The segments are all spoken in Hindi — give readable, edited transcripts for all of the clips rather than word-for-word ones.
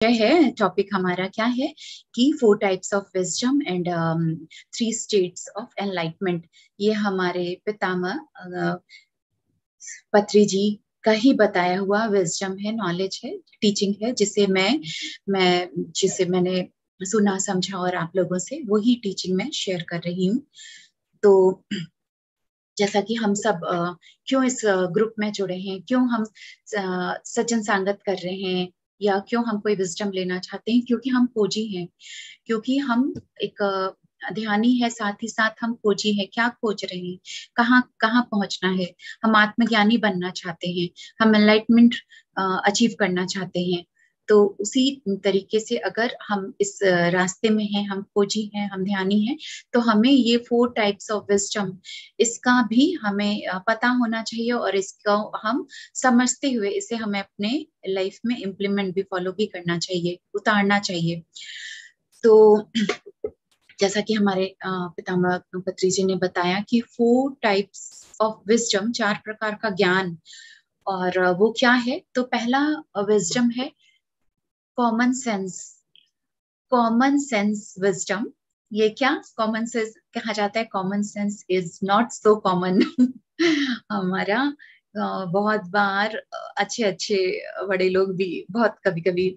है टॉपिक हमारा क्या है कि 4 types of wisdom and 3 states of enlightenment. ये हमारे पितामह पत्री जी का ही बताया हुआ विजडम है, नॉलेज है, टीचिंग है, जिसे मैंने सुना समझा और आप लोगों से वही टीचिंग में शेयर कर रही हूँ। तो जैसा कि हम सब क्यों इस ग्रुप में जुड़े हैं, क्यों हम सज्जन सांगत कर रहे हैं, या क्यों हम कोई विजडम लेना चाहते हैं, क्योंकि हम खोजी हैं, क्योंकि हम एक ध्यानी है, साथ ही साथ हम खोजी है। क्या खोज रहे हैं, कहाँ कहाँ पहुंचना है। हम आत्मज्ञानी बनना चाहते हैं, हम एनलाइटमेंट अचीव करना चाहते हैं। तो उसी तरीके से अगर हम इस रास्ते में हैं, हम खोजी हैं, हम ध्यानी हैं, तो हमें ये 4 टाइप्स ऑफ विजडम, इसका भी हमें पता होना चाहिए, और इसका हम समझते हुए इसे हमें अपने लाइफ में इम्प्लीमेंट भी, फॉलो भी करना चाहिए, उतारना चाहिए। तो जैसा कि हमारे पितामह पत्री जी ने बताया कि 4 टाइप्स ऑफ विजडम, 4 प्रकार का ज्ञान, और वो क्या है। तो पहला विजडम है common sense. Common sense wisdom, ये क्या कॉमन सेंस कहा जाता है? Common sense is not so common. हमारा बहुत बार अच्छे अच्छे बड़े लोग भी बहुत कभी कभी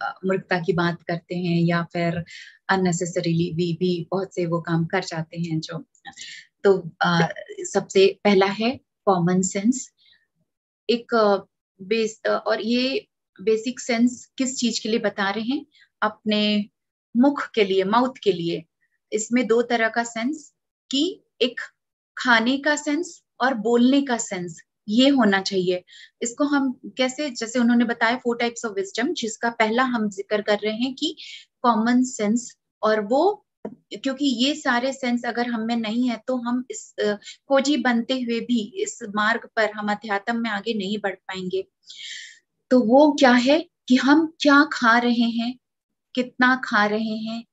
मूर्खता की बात करते हैं, या फिर अननेसेसरीली भी बहुत से वो काम कर जाते हैं जो। तो सबसे पहला है कॉमन सेंस। एक और ये बेसिक सेंस किस चीज के लिए बता रहे हैं? अपने मुख के लिए, माउथ के लिए। इसमें 2 तरह का सेंस, कि एक खाने का सेंस और बोलने का सेंस, ये होना चाहिए। इसको हम कैसे, जैसे उन्होंने बताया 4 टाइप्स ऑफ विजडम, जिसका पहला हम जिक्र कर रहे हैं कि कॉमन सेंस। और वो क्योंकि ये सारे सेंस अगर हम में नहीं है, तो हम इस खोजी बनते हुए भी इस मार्ग पर, हम अध्यात्म में आगे नहीं बढ़ पाएंगे। तो वो क्या है कि हम क्या खा रहे हैं, कितना खा रहे हैं,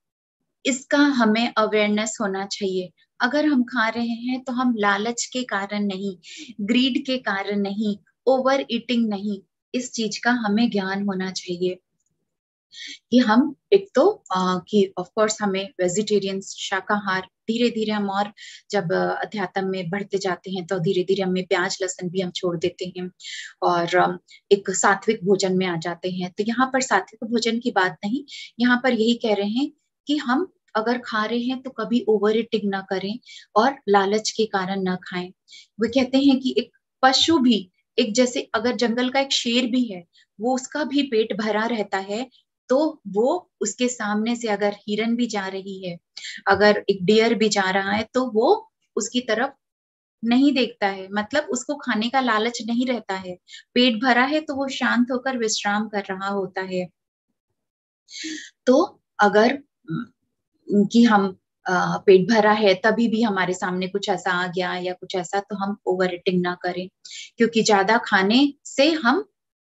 इसका हमें अवेयरनेस होना चाहिए। अगर हम खा रहे हैं तो हम लालच के कारण नहीं, ग्रीड के कारण नहीं, ओवर ईटिंग नहीं, इस चीज का हमें ज्ञान होना चाहिए कि हम एक तो कि ऑफ कोर्स हमें वेजिटेरियन, शाकाहार, धीरे धीरे हम, और जब अध्यात्म में बढ़ते जाते हैं तो धीरे धीरे हमें प्याज लहसुन भी हम छोड़ देते हैं, और एक सात्विक भोजन में आ जाते हैं। तो यहाँ पर सात्विक भोजन की बात नहीं, यहाँ पर यही कह रहे हैं कि हम अगर खा रहे हैं तो कभी ओवर ईटिंग ना करें, और लालच के कारण ना खाएं। वो कहते हैं कि एक पशु भी, एक जैसे अगर जंगल का एक शेर भी है, वो उसका भी पेट भरा रहता है, तो वो उसके सामने से अगर हिरन भी जा रही है, अगर एक डियर भी जा रहा है, तो वो उसकी तरफ नहीं देखता है, मतलब उसको खाने का लालच नहीं रहता है। पेट भरा है तो वो शांत होकर विश्राम कर रहा होता है। तो अगर कि हम पेट भरा है तभी भी हमारे सामने कुछ ऐसा आ गया या कुछ ऐसा, तो हम ओवर ईटिंग ना करें, क्योंकि ज्यादा खाने से हम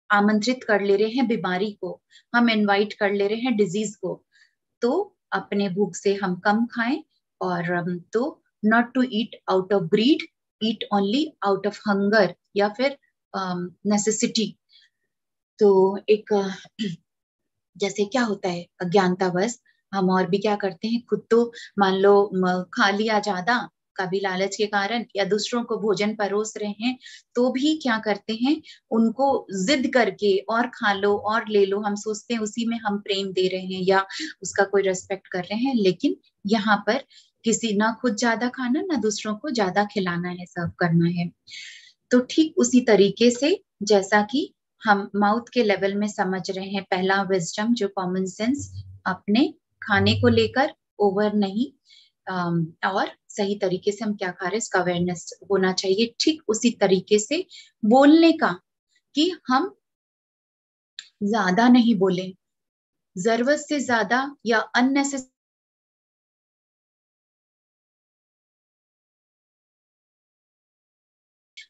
आमंत्रित कर ले रहे हैं बीमारी को, हम इनवाइट कर ले रहे हैं डिजीज को। तो अपने भूख से हम कम खाएं, और तो not to eat out of greed, eat only out of hunger, या फिर नेसेसिटी। तो एक जैसे क्या होता है अज्ञानतावश, हम और भी क्या करते हैं, खुद तो मान लो खा लिया ज्यादा, कभी लालच के कारण, या दूसरों को भोजन परोस रहे हैं, तो भी क्या करते हैं, उनको जिद करके और खा लो और ले लो, हम सोचते हैं उसी में हम प्रेम दे रहे हैं या उसका कोई रेस्पेक्ट कर रहे हैं। लेकिन यहाँ पर किसी ना खुद ज्यादा खाना, ना दूसरों को ज्यादा खिलाना है, सर्व करना है। तो ठीक उसी तरीके से, जैसा कि हम माउथ के लेवल में समझ रहे हैं, पहला विजडम जो कॉमन सेंस, अपने खाने को लेकर ओवर नहीं, और सही तरीके से हम क्या खा रहे हैं इसका अवेयरनेस होना चाहिए। ठीक उसी तरीके से बोलने का, कि हम ज्यादा नहीं बोले, जरूरत से ज्यादा या अननेसेसरी।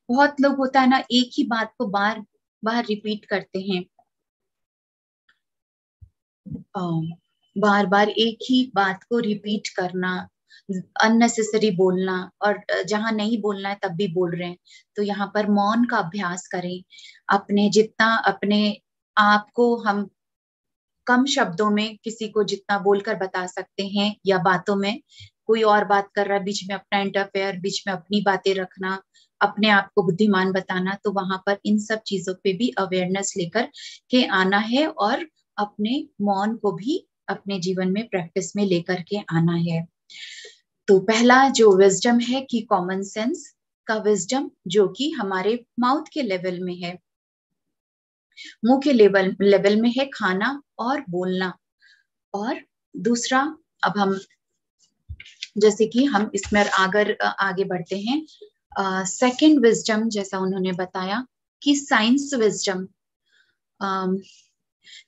बहुत लोग होता है ना, एक ही बात को बार बार रिपीट करते हैं, बार बार एक ही बात को रिपीट करना, अननेसेसरी बोलना, और जहां नहीं बोलना है तब भी बोल रहे हैं। तो यहाँ पर मौन का अभ्यास करें। अपने जितना अपने आप को हम कम शब्दों में किसी को जितना बोलकर बता सकते हैं, या बातों में कोई और बात कर रहा है, बीच में अपना इंटरफेयर, बीच में अपनी बातें रखना, अपने आप को बुद्धिमान बताना, तो वहां पर इन सब चीजों पे भी अवेयरनेस लेकर के आना है और अपने मौन को भी अपने जीवन में प्रैक्टिस में लेकर के आना है। तो पहला जो विजडम है कि कॉमन सेंस का विजडम, जो कि हमारे माउथ के लेवल में है, मुंह के लेवल में है, खाना और बोलना। और दूसरा, अब हम जैसे कि हम इसमें आगे बढ़ते हैं, सेकंड विजडम, जैसा उन्होंने बताया कि साइंस विजडम।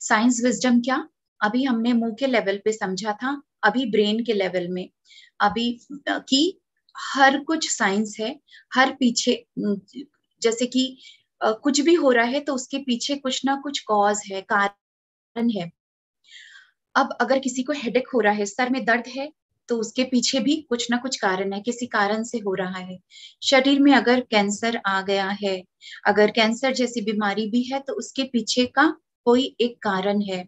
साइंस विजडम क्या, अभी हमने मुंह के लेवल पे समझा था, अभी ब्रेन के लेवल में, अभी कि हर कुछ साइंस है, हर पीछे, जैसे कि कुछ भी हो रहा है तो उसके पीछे कुछ ना कुछ कॉज है, कारण है। अब अगर किसी को हेडेक हो रहा है, सर में दर्द है, तो उसके पीछे भी कुछ ना कुछ कारण है, किसी कारण से हो रहा है। शरीर में अगर कैंसर आ गया है, अगर कैंसर जैसी बीमारी भी है, तो उसके पीछे का कोई एक कारण है।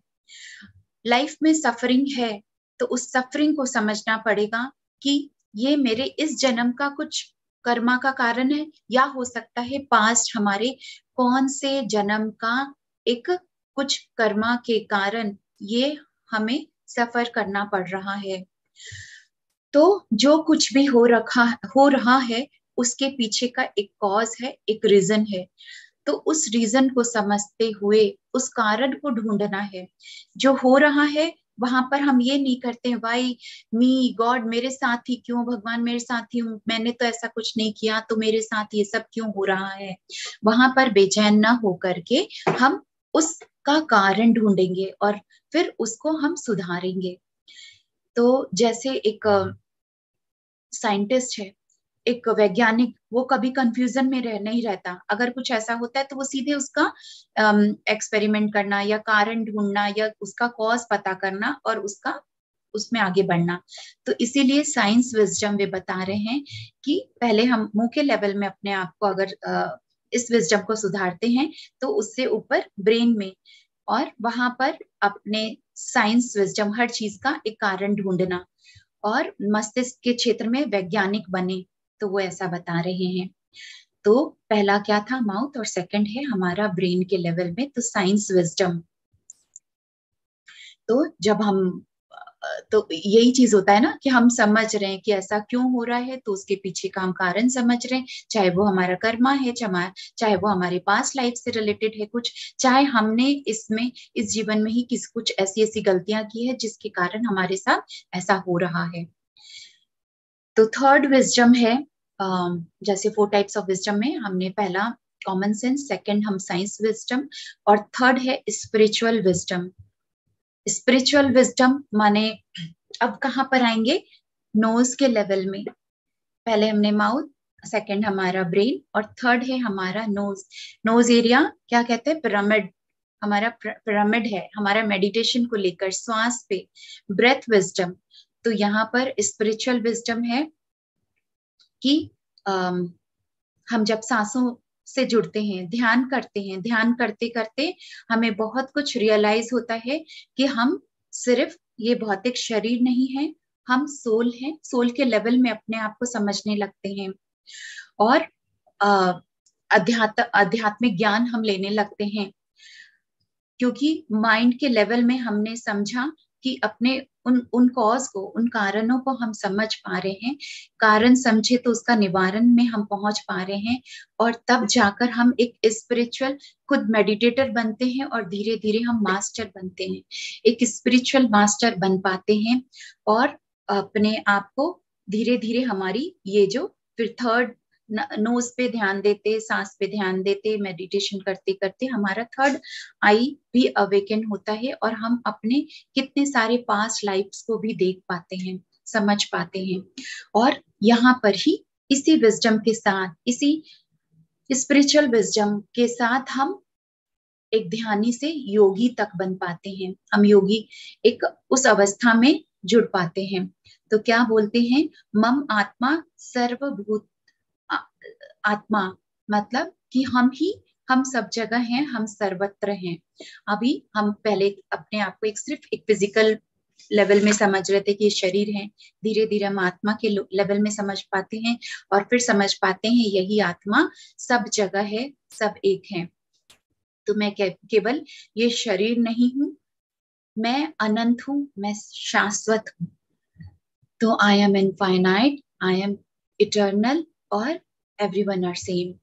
लाइफ में सफरिंग है, तो उस सफरिंग को समझना पड़ेगा कि ये मेरे इस जन्म का कुछ कर्मा का कारण है, या हो सकता है पास्ट हमारे कौन से जन्म का एक कुछ कर्मा के कारण ये हमें सफर करना पड़ रहा है। तो जो कुछ भी हो रहा है, उसके पीछे का एक कॉज है, एक रीजन है। तो उस रीजन को समझते हुए उस कारण को ढूंढना है। जो हो रहा है वहां पर हम ये नहीं करते हैं, वाई मी गॉड, मेरे साथ ही क्यों, भगवान मेरे साथ ही हूँ, मैंने तो ऐसा कुछ नहीं किया, तो मेरे साथ ये सब क्यों हो रहा है। वहां पर बेचैन ना होकर के हम उसका कारण ढूंढेंगे और फिर उसको हम सुधारेंगे। तो जैसे एक साइंटिस्ट है, एक वैज्ञानिक, वो कभी कंफ्यूजन में नहीं रहता। अगर कुछ ऐसा होता है तो वो सीधे उसका एक्सपेरिमेंट करना या कारण ढूंढना या उसका कॉज पता करना और उसका उसमें आगे बढ़ना। तो इसीलिए साइंस विजडम वे बता रहे हैं कि पहले हम मुंह के लेवल में अपने आप को अगर इस विजडम को सुधारते हैं, तो उससे ऊपर ब्रेन में, और वहां पर अपने साइंस विजडम, हर चीज का एक कारण ढूंढना और मस्तिष्क के क्षेत्र में वैज्ञानिक बने। तो वो ऐसा बता रहे हैं। तो पहला क्या था, माउथ, और सेकंड है हमारा ब्रेन के लेवल में, तो साइंस विजडम। तो जब हम तो यही चीज होता है ना कि हम समझ रहे हैं कि ऐसा क्यों हो रहा है, तो उसके पीछे का हम कारण समझ रहे हैं, चाहे वो हमारा कर्मा है, चाहे वो हमारे पास्ट लाइफ से रिलेटेड है कुछ, चाहे हमने इसमें इस जीवन में ही कुछ ऐसी ऐसी गलतियां की है जिसके कारण हमारे साथ ऐसा हो रहा है। तो थर्ड विजडम है, जैसे 4 टाइप्स ऑफ विजडम में हमने पहला कॉमन सेंस, सेकंड हम साइंस विजडम, और थर्ड है स्पिरिचुअल विजडम। स्पिरिचुअल विजडम माने अब कहाँ पर आएंगे, नोज के लेवल में। पहले हमने माउथ, सेकंड हमारा ब्रेन, और थर्ड है हमारा नोज। नोज एरिया क्या कहते हैं, पिरामिड, हमारा पिरामिड है, हमारा मेडिटेशन को लेकर, श्वास पे, ब्रेथ विजडम। तो यहाँ पर स्पिरिचुअल विजडम है कि हम जब सांसों से जुड़ते हैं, ध्यान करते हैं, ध्यान करते करते हमें बहुत कुछ रियलाइज होता है कि हम सिर्फ ये भौतिक शरीर नहीं है, हम सोल हैं। सोल के लेवल में अपने आप को समझने लगते हैं और आध्यात्मिक ज्ञान हम लेने लगते हैं, क्योंकि माइंड के लेवल में हमने समझा कि अपने उन कॉज को, उन कारणों को हम समझ पा रहे हैं। कारण समझे तो उसका निवारण में हम पहुंच पा रहे हैं, और तब जाकर हम एक स्पिरिचुअल खुद मेडिटेटर बनते हैं और धीरे धीरे हम मास्टर बनते हैं, एक स्पिरिचुअल मास्टर बन पाते हैं। और अपने आप को धीरे धीरे हमारी ये जो फिर थर्ड, नोज पे ध्यान देते, सांस पे ध्यान देते, मेडिटेशन करते करते हमारा थर्ड आई भी अवेकन होता है, और हम अपने कितने सारे पास्ट लाइफ्स को भी देख पाते हैं, समझ पाते हैं। और यहाँ पर ही इसी विजडम के साथ, इसी स्पिरिचुअल विजडम के साथ हम एक ध्यानी से योगी तक बन पाते हैं। हम योगी एक उस अवस्था में जुड़ पाते हैं। तो क्या बोलते हैं, मम आत्मा सर्वभूत आत्मा, मतलब कि हम ही हम सब जगह हैं, हम सर्वत्र हैं। अभी हम पहले अपने आप को सिर्फ एक फिजिकल लेवल में समझ रहे थे कि ये शरीर है, धीरे धीरे हम आत्मा के लेवल में समझ पाते हैं और फिर समझ पाते हैं यही आत्मा सब जगह है, सब एक है। तो मैं केवल ये शरीर नहीं हूँ, मैं अनंत हूँ, मैं शाश्वत हूँ। तो I am infinite, I am eternal और एवरीवन आर सेम।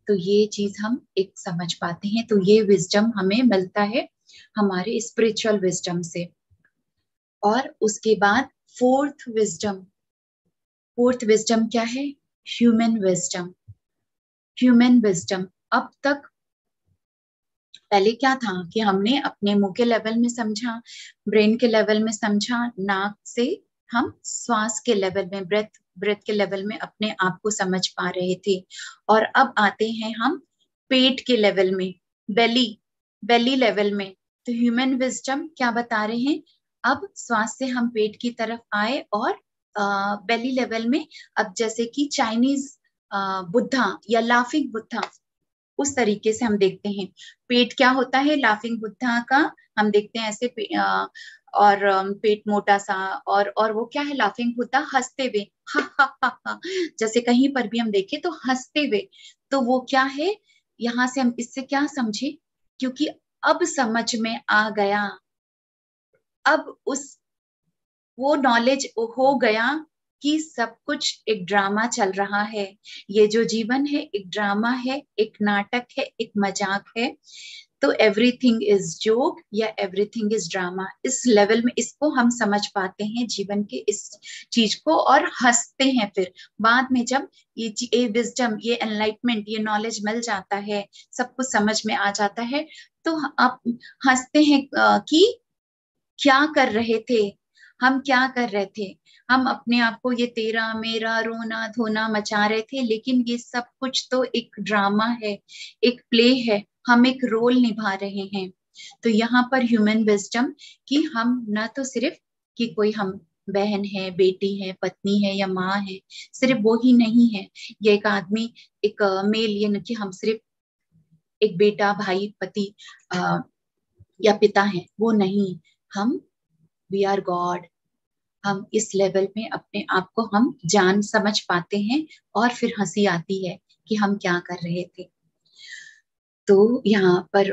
तो ये चीज हम एक समझ पाते हैं। तो ये विजडम हमें मिलता है हमारे स्पिरिचुअल विजडम से। और उसके बाद फोर्थ विजडम, फोर्थ विजडम क्या है? Human wisdom. ह्यूमन विजडम अब तक पहले क्या था कि हमने अपने मुंह के लेवल में समझा, ब्रेन के लेवल में समझा, नाक से हम श्वास के लेवल में, ब्रेथ ब्रेथ के लेवल में अपने आप को समझ पा रहे थे। और अब आते हैं हम पेट के लेवल में, बेली बेली लेवल में। तो ह्यूमन विजडम क्या बता रहे हैं? अब श्वास से हम पेट की तरफ आए और बेली लेवल में, अब जैसे कि चाइनीज बुद्धा या लाफिंग बुद्धा, उस तरीके से हम देखते हैं। पेट क्या होता है लाफिंग बुद्धा का? हम देखते हैं ऐसे और पेट मोटा सा, और वो क्या है लाफिंग बुद्धा? हंसते हुए, हा हा हा हा। जैसे कहीं पर भी हम देखें तो हंसते हुए। तो वो क्या है? यहाँ से हम इससे क्या समझे? क्योंकि अब समझ में आ गया, अब उस वो नॉलेज हो गया कि सब कुछ एक ड्रामा चल रहा है। ये जो जीवन है एक ड्रामा है, एक नाटक है, एक मजाक है। तो एवरीथिंग इज जोक या एवरीथिंग इज ड्रामा, इस लेवल में इसको हम समझ पाते हैं जीवन के इस चीज को, और हंसते हैं। फिर बाद में जब ये विजडम, ये एनलाइटमेंट, ये नॉलेज मिल जाता है, सब कुछ समझ में आ जाता है, तो आप हंसते हैं कि क्या कर रहे थे हम, क्या कर रहे थे हम? अपने आप को ये तेरा मेरा रोना धोना मचा रहे थे, लेकिन ये सब कुछ तो एक ड्रामा है, एक प्ले है, हम एक रोल निभा रहे हैं। तो यहाँ पर ह्यूमन विजडम कि हम न तो सिर्फ कि कोई हम बहन है, बेटी है, पत्नी है या माँ है, सिर्फ वो ही नहीं है, ये एक आदमी, एक मेल, ये न कि हम सिर्फ एक बेटा, भाई, पति या पिता है, वो नहीं। हम वी आर गॉड। हम इस लेवल में अपने आप को हम जान समझ पाते हैं, और फिर हंसी आती है कि हम क्या कर रहे थे। तो यहाँ पर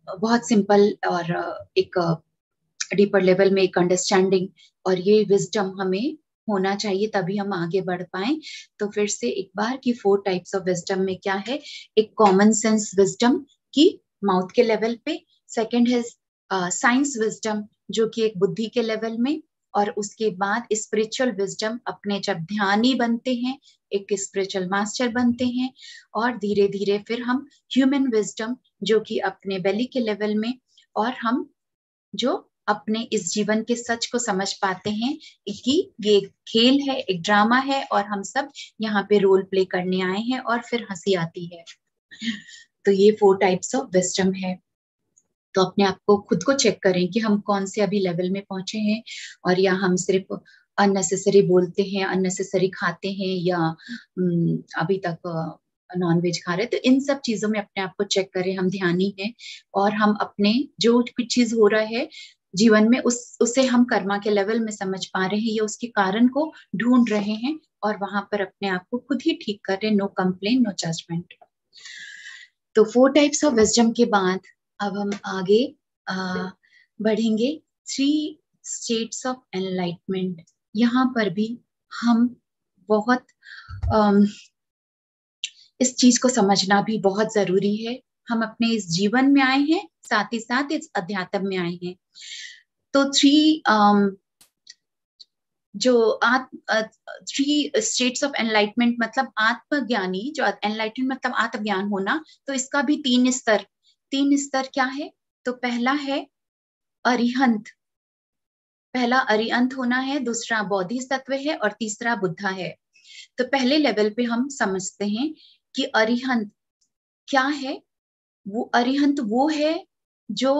बहुत सिंपल और एक डीपर लेवल में एक अंडरस्टैंडिंग और ये विजडम हमें होना चाहिए, तभी हम आगे बढ़ पाए। तो फिर से एक बार की 4 टाइप्स ऑफ विजडम में क्या है? एक कॉमन सेंस विजडम की माउथ के लेवल पे, सेकंड है साइंस विजडम जो कि एक बुद्धि के लेवल में, और उसके बाद स्पिरिचुअल विजडम अपने जब ध्यानी बनते हैं, एक स्पिरिचुअल मास्टर बनते हैं, और धीरे धीरे फिर हम ह्यूमन विजडम जो कि अपने बेली के लेवल में, और हम जो अपने इस जीवन के सच को समझ पाते हैं कि ये एक खेल है, एक ड्रामा है, और हम सब यहाँ पे रोल प्ले करने आए हैं, और फिर हंसी आती है। तो ये 4 टाइप्स ऑफ विजडम है। तो अपने आप को खुद को चेक करें कि हम कौन से अभी लेवल में पहुंचे हैं, और या हम सिर्फ अननेसेसरी बोलते हैं, अननेसेसरी खाते हैं, या अभी तक नॉन वेज खा रहे हैं। तो इन सब चीजों में अपने आप को चेक करें, हम ध्यानी हैं, और हम अपने जो कुछ चीज हो रहा है जीवन में उसे हम कर्मा के लेवल में समझ पा रहे हैं, या उसके कारण को ढूंढ रहे हैं, और वहां पर अपने आप को खुद ही ठीक कर रहे हैं। No complain, no judgment. तो 4 टाइप्स ऑफ विजडम के बाद अब हम आगे बढ़ेंगे 3 स्टेट्स ऑफ एनलाइटमेंट। यहाँ पर भी हम बहुत इस चीज को समझना भी बहुत जरूरी है। हम अपने इस जीवन में आए हैं, साथ ही साथ इस अध्यात्म में आए हैं। तो 3 स्टेट्स ऑफ एनलाइटमेंट मतलब आत्मज्ञानी, जो एनलाइटमेंट मतलब आत्मज्ञान होना, तो इसका भी 3 स्तर क्या है? तो पहला है अरिहंत, पहला अरिहंत होना है, दूसरा बोधिसत्व है, और तीसरा बुद्धा है। तो पहले लेवल पे हम समझते हैं कि अरिहंत क्या है। वो अरिहंत वो है जो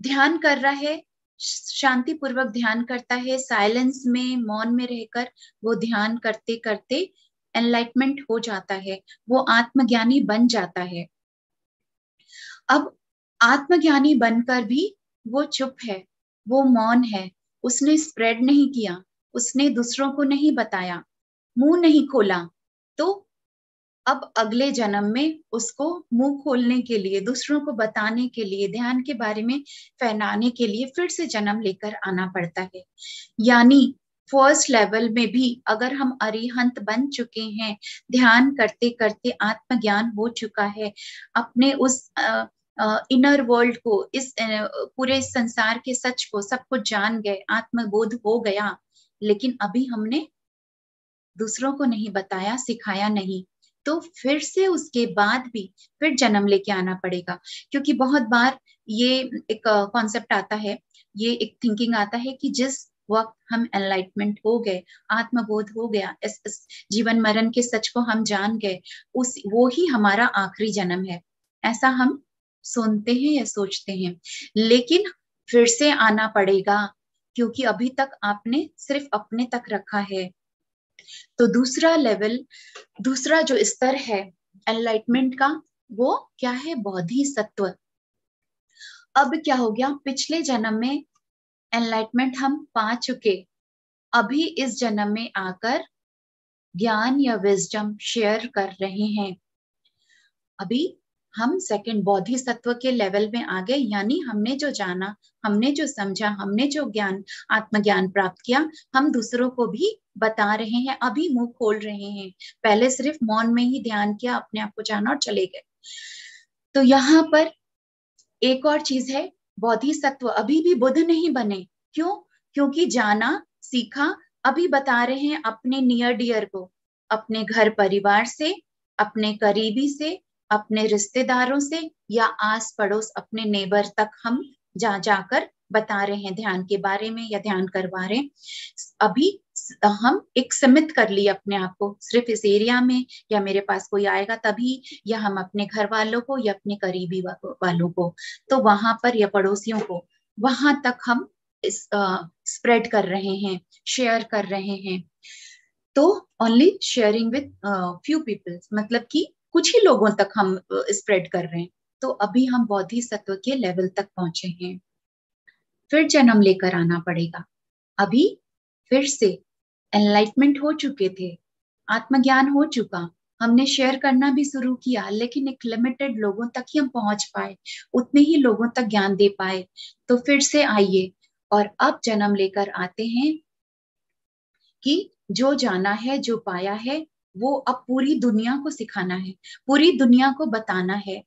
ध्यान कर रहा है, शांति पूर्वक ध्यान करता है, साइलेंस में, मौन में रहकर वो ध्यान करते करते एनलाइटमेंट हो जाता है, वो आत्मज्ञानी बन जाता है। अब आत्मज्ञानी बनकर भी वो चुप है, वो मौन है, उसने स्प्रेड नहीं किया, उसने दूसरों को नहीं बताया, मुंह नहीं खोला। तो अब अगले जन्म में उसको मुंह खोलने के लिए, दूसरों को बताने के लिए, ध्यान के बारे में फैलाने के लिए फिर से जन्म लेकर आना पड़ता है। यानी फर्स्ट लेवल में भी अगर हम अरिहंत बन चुके हैं, ध्यान करते करते आत्मज्ञान हो चुका है, अपने उस इनर वर्ल्ड को, इस पूरे संसार के सच को, सब कुछ जान गए, आत्मबोध हो गया, लेकिन अभी हमने दूसरों को नहीं बताया, सिखाया नहीं, तो फिर से उसके बाद भी फिर जन्म लेके आना पड़ेगा। क्योंकि बहुत बार ये एक कॉन्सेप्ट आता है, ये एक थिंकिंग आता है कि जिस वक्त हम एनलाइटमेंट हो गए, आत्मबोध हो गया, इस जीवन मरण के सच को हम जान गए, उस वो ही हमारा आखिरी जन्म है, ऐसा हम सुनते हैं या सोचते हैं। लेकिन फिर से आना पड़ेगा, क्योंकि अभी तक आपने सिर्फ अपने तक रखा है। तो दूसरा लेवल, दूसरा जो स्तर है एनलाइटमेंट का, वो क्या है? बोधिसत्व। अब क्या हो गया, पिछले जन्म में एनलाइटमेंट हम पा चुके, अभी इस जन्म में आकर ज्ञान या विजडम शेयर कर रहे हैं। अभी हम सेकंड बोधिसत्व के लेवल में आ गए, यानी हमने जो जाना, हमने जो समझा, हमने जो ज्ञान, आत्मज्ञान प्राप्त किया, हम दूसरों को भी बता रहे हैं, अभी मुंह खोल रहे हैं। पहले सिर्फ मौन में ही ध्यान किया, अपने आप को जाना और चले गए। तो यहाँ पर एक और चीज है, बोधिसत्व अभी भी बुद्ध नहीं बने। क्यों? क्योंकि जाना, सीखा, अभी बता रहे हैं अपने नियर डियर को, अपने घर परिवार से, अपने करीबी से, अपने रिश्तेदारों से, या आस पड़ोस अपने नेबर तक हम जाकर बता रहे हैं ध्यान के बारे में, या ध्यान करवा रहे हैं। अभी हम एक सीमित कर लिए अपने आप को, सिर्फ इस एरिया में, या मेरे पास कोई आएगा तभी, या हम अपने घर वालों को, या अपने करीबी वालों को, तो वहां पर, या पड़ोसियों को, वहां तक हम स्प्रेड कर रहे हैं, शेयर कर रहे हैं। तो only sharing with few people, मतलब कि कुछ ही लोगों तक हम स्प्रेड कर रहे हैं। तो अभी हम बोधिसत्व के लेवल तक पहुंचे हैं, फिर जन्म लेकर आना पड़ेगा। अभी फिर से एनलाइटमेंट हो चुके थे, आत्मज्ञान हो चुका, हमने शेयर करना भी शुरू किया, लेकिन एक लिमिटेड लोगों तक ही हम पहुंच पाए, उतने ही लोगों तक ज्ञान दे पाए। तो फिर से आइए और अब जन्म लेकर आते हैं कि जो जाना है, जो पाया है, वो अब पूरी दुनिया को सिखाना है, पूरी दुनिया को बताना है,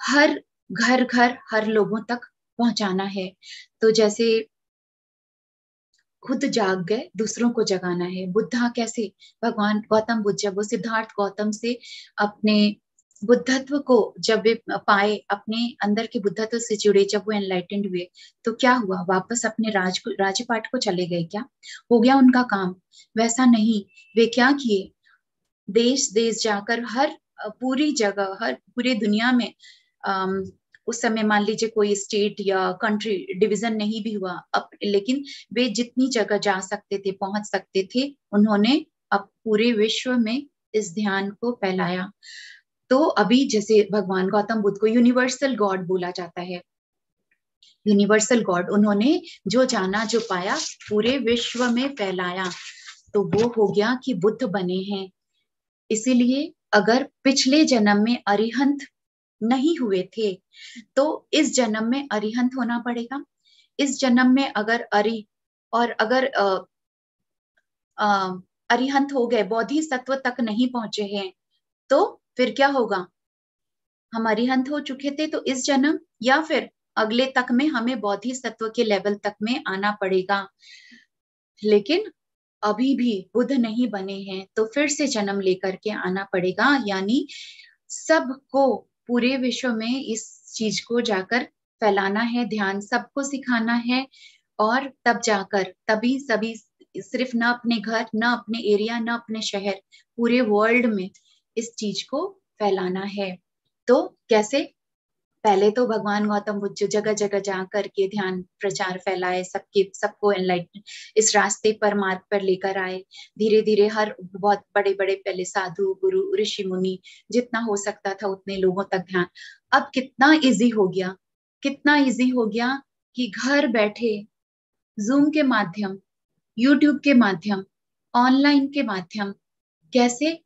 हर घर घर, हर लोगों तक पहुंचाना है। तो जैसे खुद जाग गए, दूसरों को जगाना है। बुद्धा कैसे, भगवान गौतम बुद्ध जब वो सिद्धार्थ गौतम से अपने बुद्धत्व को जब वे पाए, अपने अंदर के बुद्धत्व से जुड़े, जब वो एनलाइटेंड हुए, तो क्या हुआ? वापस अपने राजपाट को चले गए क्या? हो गया उनका काम? वैसा नहीं। वे क्या किए? देश देश जाकर, हर पूरी जगह, हर पूरी दुनिया में, उस समय मान लीजिए कोई स्टेट या कंट्री डिवीजन नहीं भी हुआ अब, लेकिन वे जितनी जगह जा सकते थे, पहुंच सकते थे, उन्होंने अब पूरे विश्व में इस ध्यान को फैलाया। तो अभी जैसे भगवान गौतम बुद्ध को यूनिवर्सल गॉड बोला जाता है, यूनिवर्सल गॉड, उन्होंने जो जाना, जो पाया, पूरे विश्व में फैलाया, तो वो हो गया कि बुद्ध बने हैं। इसीलिए अगर पिछले जन्म में अरिहंत नहीं हुए थे, तो इस जन्म में अरिहंत होना पड़ेगा। इस जन्म में अगर अगर अरिहंत हो गए, बोधिसत्व तक नहीं पहुंचे हैं, तो फिर क्या होगा? हम अरिहंत हो चुके थे, तो इस जन्म या फिर अगले तक में हमें बोधिसत्व के लेवल तक में आना पड़ेगा। लेकिन अभी भी बुद्ध नहीं बने हैं, तो फिर से जन्म लेकर के आना पड़ेगा। यानी सबको, पूरे विश्व में इस चीज को जाकर फैलाना है, ध्यान सबको सिखाना है, और तब जाकर, तभी सभी, सिर्फ ना अपने घर, ना अपने एरिया, ना अपने शहर, पूरे वर्ल्ड में इस चीज को फैलाना है। तो कैसे? पहले तो भगवान गौतम बुद्ध जगह जगह जा करके ध्यान प्रचार फैलाए, सबको एनलाइटन इस रास्ते पर, मार्ग पर लेकर आए। धीरे धीरे हर बहुत बड़े बड़े पहले साधु गुरु ऋषि मुनि जितना हो सकता था उतने लोगों तक ध्यान। अब कितना इजी हो गया, कितना इजी हो गया कि घर बैठे जूम के माध्यम, यूट्यूब के माध्यम, ऑनलाइन के माध्यम कैसे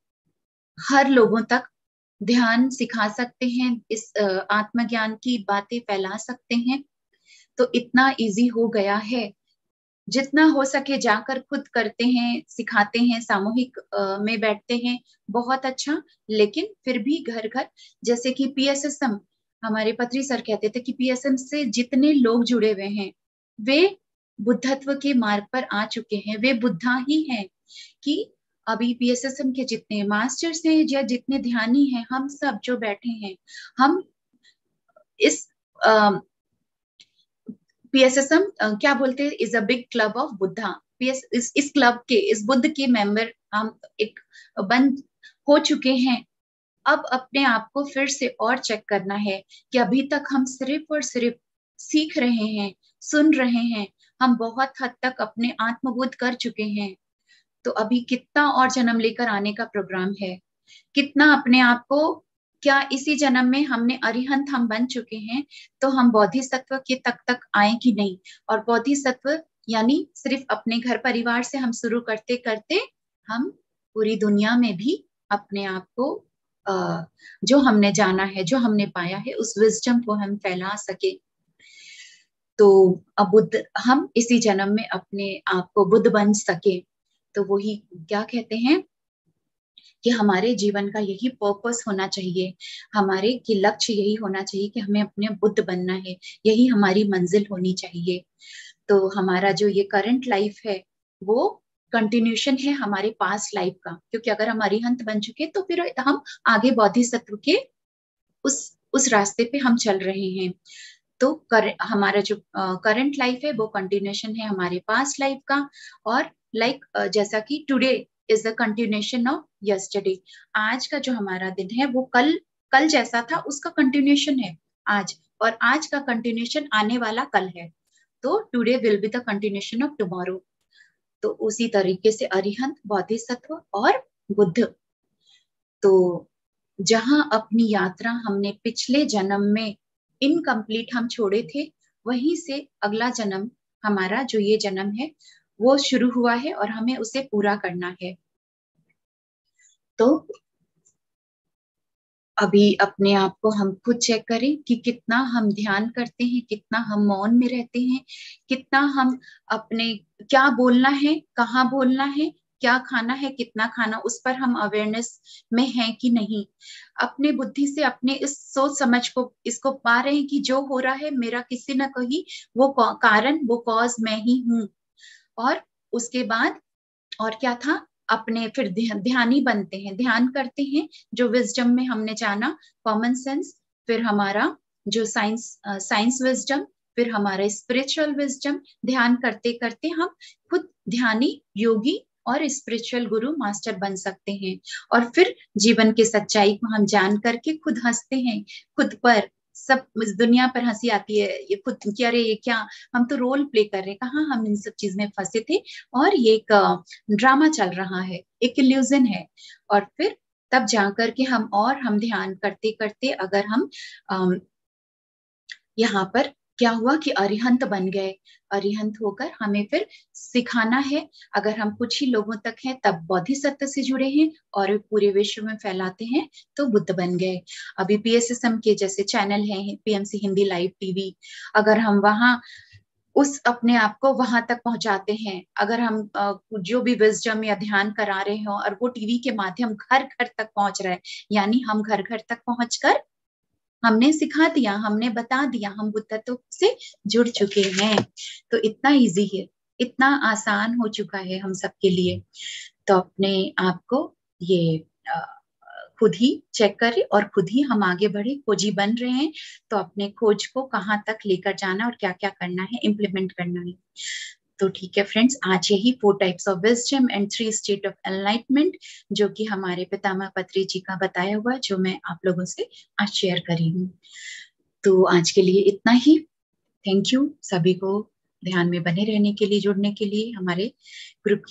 हर लोगों तक ध्यान सिखा सकते हैं, इस आत्मज्ञान की बातें फैला सकते हैं। तो इतना इजी हो गया है, जितना हो सके जाकर खुद करते हैं, सिखाते हैं, सामूहिक में बैठते हैं, बहुत अच्छा। लेकिन फिर भी घर घर, जैसे कि पीएसएसएम, हमारे पत्री सर कहते थे कि पीएसएम से जितने लोग जुड़े हुए हैं वे बुद्धत्व के मार्ग पर आ चुके हैं, वे बुद्धा ही हैं। कि अभी पीएसएसएम के जितने मास्टर्स हैं या जितने ध्यानी हैं, हम सब जो बैठे हैं, हम इस पीएसएसएम क्या बोलते हैं, is a big club of Buddha. इस क्लब के, इस बुद्ध के मेंबर हम एक बन हो चुके हैं। अब अपने आप को फिर से और चेक करना है कि अभी तक हम सिर्फ और सिर्फ सीख रहे हैं, सुन रहे हैं, हम बहुत हद तक अपने आत्मबोध कर चुके हैं। तो अभी कितना और जन्म लेकर आने का प्रोग्राम है, कितना अपने आप को, क्या इसी जन्म में हमने अरिहंत हम बन चुके हैं तो हम बोधिसत्व के तक आए कि नहीं। और बोधिसत्व यानी सिर्फ अपने घर परिवार से हम शुरू करते करते हम पूरी दुनिया में भी अपने आप को जो हमने जाना है, जो हमने पाया है, उस विजडम को हम फैला सके। तो अब बुद्ध, हम इसी जन्म में अपने आप को बुद्ध बन सके। तो वही क्या कहते हैं कि हमारे जीवन का यही पर्पस होना चाहिए, हमारे की लक्ष्य यही होना चाहिए कि हमें अपने बुद्ध बनना है, यही हमारी मंजिल होनी चाहिए। तो हमारा जो ये करंट लाइफ है वो कंटिन्यूशन है हमारे पास्ट लाइफ का, क्योंकि अगर हम अरिहंत बन चुके तो फिर हम आगे बोधिसत्व के उस रास्ते पे हम चल रहे हैं। तो हमारा जो करंट लाइफ है वो कंटिन्यूशन है हमारे पास्ट लाइफ का। और जैसा कि today is the continuation of yesterday, आज का जो हमारा दिन है वो कल कल जैसा था उसका कंटिन्यूशन है आज, और आज का कंटिन्यूशन आने वाला कल है। तो today will be the continuation of tomorrow. तो उसी तरीके से अरिहंत, बोधिसत्व और बुद्ध। तो जहां अपनी यात्रा हमने पिछले जन्म में इनकम्प्लीट हम छोड़े थे, वहीं से अगला जन्म हमारा जो ये जन्म है वो शुरू हुआ है और हमें उसे पूरा करना है। तो अभी अपने आप को हम खुद चेक करें कि कितना हम ध्यान करते हैं, कितना हम मौन में रहते हैं, कितना हम अपने क्या बोलना है, कहाँ बोलना है, क्या खाना है, कितना खाना, उस पर हम अवेयरनेस में हैं कि नहीं। अपने बुद्धि से अपने इस सोच समझ को इसको पा रहे हैं कि जो हो रहा है मेरा किसी न कहीं वो कारण, वो कॉज मैं ही हूँ। और उसके बाद और क्या था, अपने फिर ध्यानी बनते हैं, ध्यान करते हैं, जो विजडम में हमने जाना, कॉमन सेंस, फिर हमारा जो साइंस विजडम, फिर हमारा स्पिरिचुअल विजडम। ध्यान करते करते हम खुद ध्यानी, योगी और स्पिरिचुअल गुरु मास्टर बन सकते हैं। और फिर जीवन की सच्चाई को हम जान करके खुद हंसते हैं खुद पर। सब इस दुनिया पर हंसी आती है, ये खुद कि अरे ये क्या, हम तो रोल प्ले कर रहे हैं, कहाँ हम इन सब चीज में फंसे थे, और ये एक ड्रामा चल रहा है, एक इल्यूजन है। और फिर तब जाकर के हम ध्यान करते करते अगर हम यहाँ पर क्या हुआ कि अरिहंत बन गए। अरिहंत होकर हमें फिर सिखाना है, अगर हम कुछ ही लोगों तक हैं तब बोधिसत्व से जुड़े हैं और पूरे विश्व में फैलाते हैं तो बुद्ध बन गए। अभी पीएसएसएम के जैसे चैनल है, पीएमसी हिंदी लाइव टीवी, अगर हम वहां उस अपने आप को वहां तक पहुंचाते हैं, अगर हम जो भी विजडम या ध्यान करा रहे हो और वो टीवी के माध्यम घर घर तक पहुंच रहा है, यानी हम घर घर तक पहुंचकर हमने सिखा दिया, हमने बता दिया, हम बुद्धत्व से जुड़ चुके हैं। तो इतना इजी है, इतना आसान हो चुका है हम सबके लिए। तो अपने आप को ये खुद ही चेक करें और खुद ही हम आगे बढ़े, खोजी बन रहे हैं तो अपने खोज को कहाँ तक लेकर जाना और क्या क्या करना है, इम्प्लीमेंट करना है। तो ठीक है फ्रेंड्स, आज यही 4 types of wisdom and 3 state of enlightenment जो कि हमारे पितामह पत्री जी का बताया हुआ, जो मैं आप लोगों से आज शेयर करी हूँ। तो आज के लिए इतना ही। थैंक यू सभी को ध्यान में बने रहने के लिए, जुड़ने के लिए हमारे ग्रुप